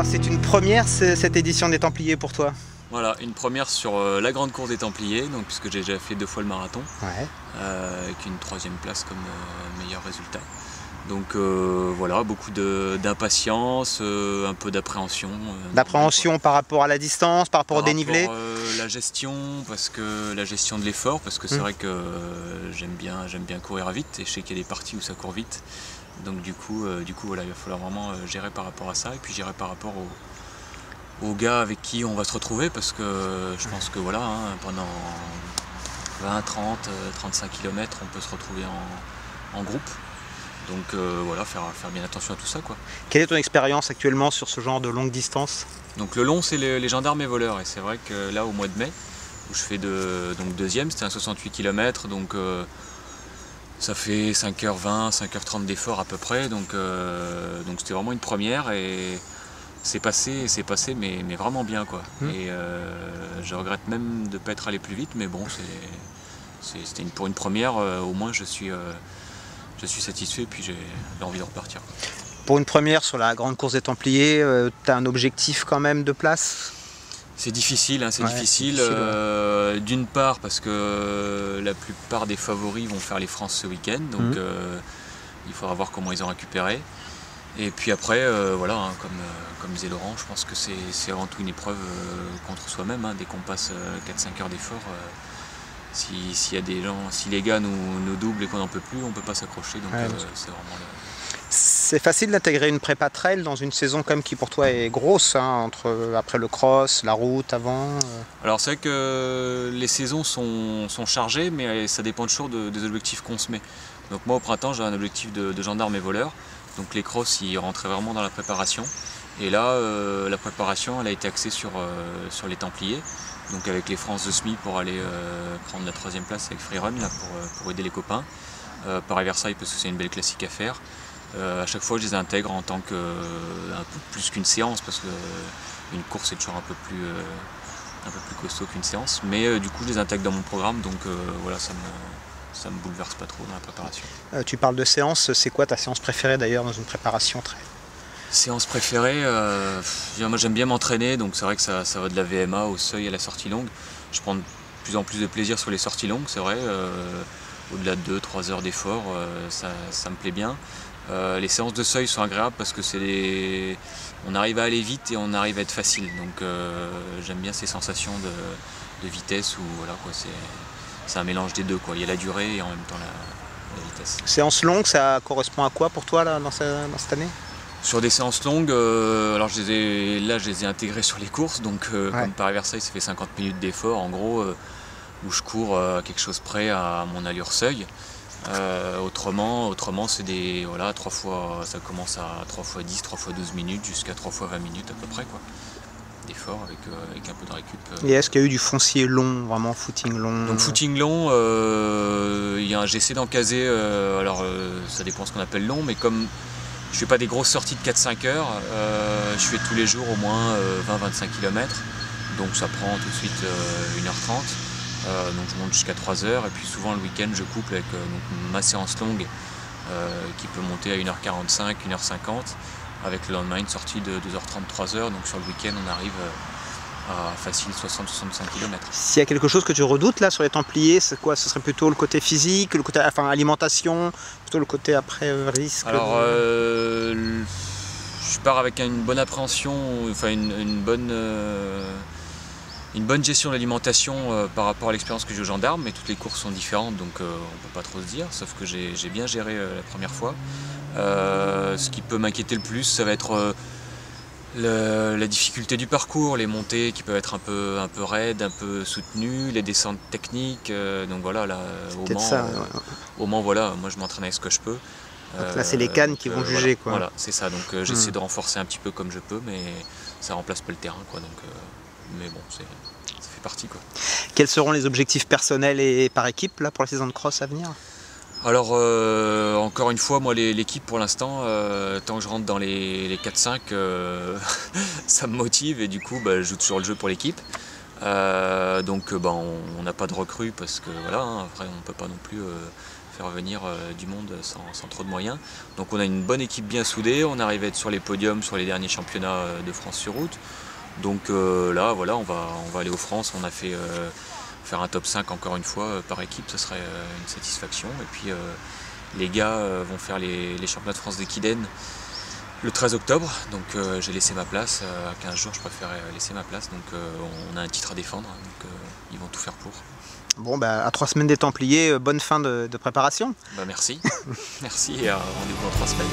Alors c'est une première cette édition des Templiers pour toi? Voilà, une première sur la grande course des Templiers, donc, puisque j'ai déjà fait 2 fois le marathon, Ouais. avec une 3e place comme meilleur résultat. Donc voilà, beaucoup d'impatience, un peu d'appréhension. D'appréhension par rapport à la distance, par rapport au dénivelé? La gestion, la gestion de l'effort, parce que c'est vrai que j'aime bien courir vite et je sais qu'il y a des parties où ça court vite. Donc du coup voilà, il va falloir vraiment gérer par rapport à ça et puis gérer par rapport aux gars avec qui on va se retrouver, parce que je pense que voilà, pendant 20, 30, 35 km on peut se retrouver en groupe. Donc voilà, faire bien attention à tout ça, quoi. Quelle est ton expérience actuellement sur ce genre de longue distance? Donc le long, c'est les gendarmes et voleurs, et c'est vrai que là au mois de mai, où je fais donc 2e, c'était un 68 km, donc ça fait 5h20, 5h30 d'effort à peu près, donc c'était vraiment une première, et c'est passé mais vraiment bien, quoi. Et je regrette même de ne pas être allé plus vite, mais bon, c'était pour une première, au moins je suis satisfait, puis j'ai envie de repartir. Pour une première sur la grande course des Templiers, tu as un objectif quand même de place? C'est difficile, c'est ouais, difficile. Ouais. D'une part parce que la plupart des favoris vont faire les France ce week-end, donc il faudra voir comment ils ont récupéré. Et puis après, voilà, comme disait Laurent, je pense que c'est avant tout une épreuve contre soi-même. Dès qu'on passe 4-5 heures d'effort, s'il y a des gens, si les gars nous doublent et qu'on n'en peut plus, on ne peut pas s'accrocher. Donc Ouais, c'est vraiment C'est facile d'intégrer une prépa trail dans une saison comme qui pour toi est grosse, après le cross, la route avant. Alors c'est vrai que les saisons sont chargées, mais ça dépend toujours des objectifs qu'on se met. Donc moi au printemps j'ai un objectif de gendarme et voleur, donc les crosses ils rentraient vraiment dans la préparation. Et là la préparation elle a été axée sur les Templiers, donc avec les France de SMI pour aller prendre la 3e place avec Freerun là, pour aider les copains. Paris-Versailles parce que c'est une belle classique à faire. À chaque fois je les intègre en tant un peu plus qu'une séance, parce qu'une course est toujours un peu plus costaud qu'une séance, mais du coup je les intègre dans mon programme, donc voilà, ça me bouleverse pas trop dans la préparation. Tu parles de séance, c'est quoi ta séance préférée d'ailleurs dans une préparation trail? Séance préférée, moi j'aime bien m'entraîner, donc c'est vrai que ça va de la VMA au seuil à la sortie longue. Je prends de plus en plus de plaisir sur les sorties longues, c'est vrai, au-delà de 2-3 heures d'effort, ça me plaît bien. Les séances de seuil sont agréables parce que on arrive à aller vite et on arrive à être facile, donc j'aime bien ces sensations de vitesse où voilà, quoi, c'est un mélange des deux, quoi. Il y a la durée et en même temps la vitesse. Séance longue, ça correspond à quoi pour toi là, dans cette année? Sur des séances longues, alors je les ai intégrées sur les courses, donc comme Paris-Versailles ça fait 50 minutes d'effort en gros, où je cours à quelque chose près à mon allure seuil. Autrement c'est voilà, 3 fois, ça commence à 3 fois 10, 3 fois 12 minutes jusqu'à 3 fois 20 minutes à peu près, quoi, d'effort avec un peu de récup. Et est-ce qu'il y a eu du foncier long, vraiment footing long? Donc footing long, j'essaie d'en caser, alors ça dépend ce qu'on appelle long, mais comme je fais pas des grosses sorties de 4-5 heures, je fais tous les jours au moins 20-25 km, donc ça prend tout de suite 1h30. Donc je monte jusqu'à 3 heures, et puis souvent le week-end je couple avec ma séance longue qui peut monter à 1h45, 1h50, avec le lendemain une sortie de 2h30, 3 heures, donc sur le week-end on arrive à facile 60-65 km. S'il y a quelque chose que tu redoutes là sur les Templiers, c'est quoi? Ce serait plutôt le côté physique, le côté alimentation, plutôt le côté après risque? Alors je pars avec une bonne appréhension, enfin une bonne gestion de l'alimentation par rapport à l'expérience que j'ai au gendarme, mais toutes les courses sont différentes, donc on ne peut pas trop se dire, sauf que j'ai bien géré la première fois. Ce qui peut m'inquiéter le plus, ça va être la difficulté du parcours, les montées qui peuvent être un peu raides, un peu soutenues, les descentes techniques, donc voilà, là, au Mans, voilà, moi je m'entraîne avec ce que je peux. Donc là c'est les cannes qui vont juger, quoi. Voilà, c'est ça, donc j'essaie de renforcer un petit peu comme je peux, mais ça remplace pas le terrain, quoi, donc mais bon, ça fait partie, quoi. Quels seront les objectifs personnels et par équipe là pour la saison de cross à venir? Alors encore une fois, moi l'équipe pour l'instant, tant que je rentre dans les 4-5, ça me motive, et du coup je joue toujours le jeu pour l'équipe. Donc on n'a pas de recrues parce que voilà, après on ne peut pas non plus faire venir du monde sans trop de moyens. Donc on a une bonne équipe bien soudée, on arrive à être sur les podiums sur les derniers championnats de France sur route. Donc là voilà, on va aller aux France, on a fait faire un top 5 encore une fois par équipe, ce serait une satisfaction. Et puis les gars vont faire les championnats de France d'équidène le 13 octobre, donc j'ai laissé ma place, à 15 jours je préférais laisser ma place, donc on a un titre à défendre, donc ils vont tout faire pour. Bon, bah, à 3 semaines des Templiers, bonne fin de préparation. Bah merci, merci et rendez-vous dans 3 semaines.